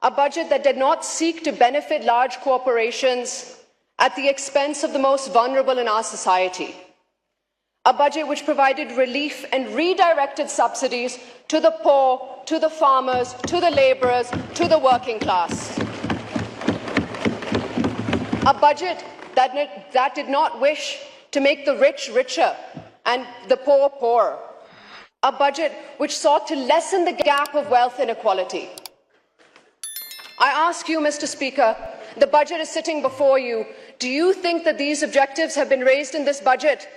a budget that did not seek to benefit large corporations at the expense of the most vulnerable in our society, a budget which provided relief and redirected subsidies to the poor, to the farmers, to the labourers, to the working class, a budget that did not wish to make the rich richer and the poor poorer, a budget which sought to lessen the gap of wealth inequality. I ask you, Mr. Speaker, the budget is sitting before you. Do you think that these objectives have been raised in this budget?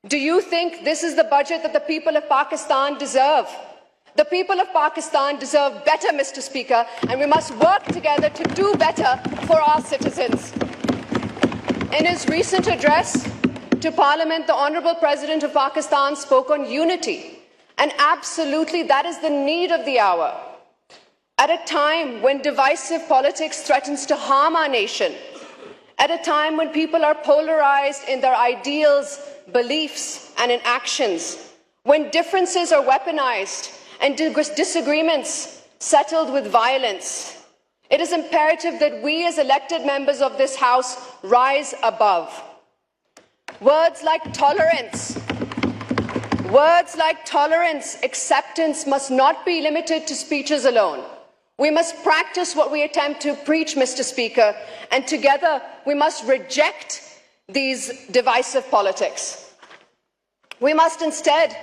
Do you think this is the budget that the people of Pakistan deserve? The people of Pakistan deserve better, Mr. Speaker, and we must work together to do better for our citizens. In his recent address to Parliament, the Honourable President of Pakistan spoke on unity, and absolutely that is the need of the hour. At a time when divisive politics threatens to harm our nation, at a time when people are polarized in their ideals, beliefs and in actions, when differences are weaponized and disagreements settled with violence, it is imperative that we as elected members of this House rise above. Words like tolerance, acceptance must not be limited to speeches alone. We must practice what we attempt to preach, Mr. Speaker, and together we must reject these divisive politics. We must instead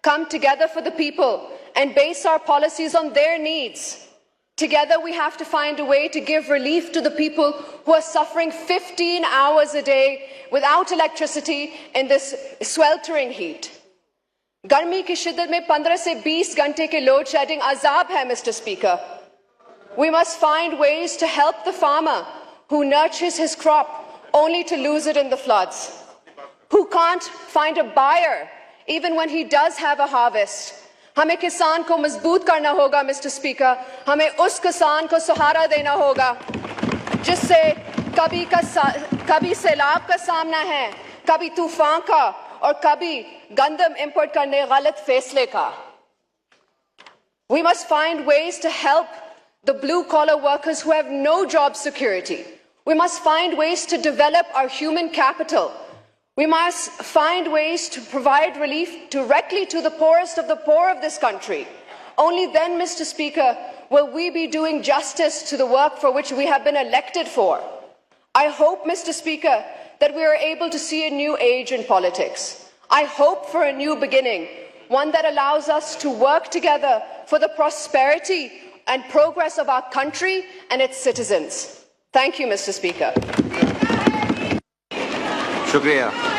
come together for the people and base our policies on their needs. Together we have to find a way to give relief to the people who are suffering 15 hours a day without electricity in this sweltering heat. Garmi ki shiddat mein 15 se 20 ghante ke load shedding azab hai, Mr. Speaker. We must find ways to help the farmer who nurtures his crop only to lose it in the floods, who can't find a buyer even when he does have a harvest. हमें किसान को मजबूत करना होगा, Mr. Speaker. हमें उस किसान को सहारा देना होगा जिससे कभी सैलाब का सामना है, कभी तूफान का और कभी गंदम इंपोर्ट करने गलत फैसले का. We must find ways to help the blue-collar workers who have no job security. We must find ways to develop our human capital. We must find ways to provide relief directly to the poorest of the poor of this country. Only then, Mr. Speaker, will we be doing justice to the work for which we have been elected for. I hope, Mr. Speaker, that we are able to see a new age in politics. I hope for a new beginning, one that allows us to work together for the prosperity and progress of our country and its citizens. Thank you, Mr. Speaker. Shukriya.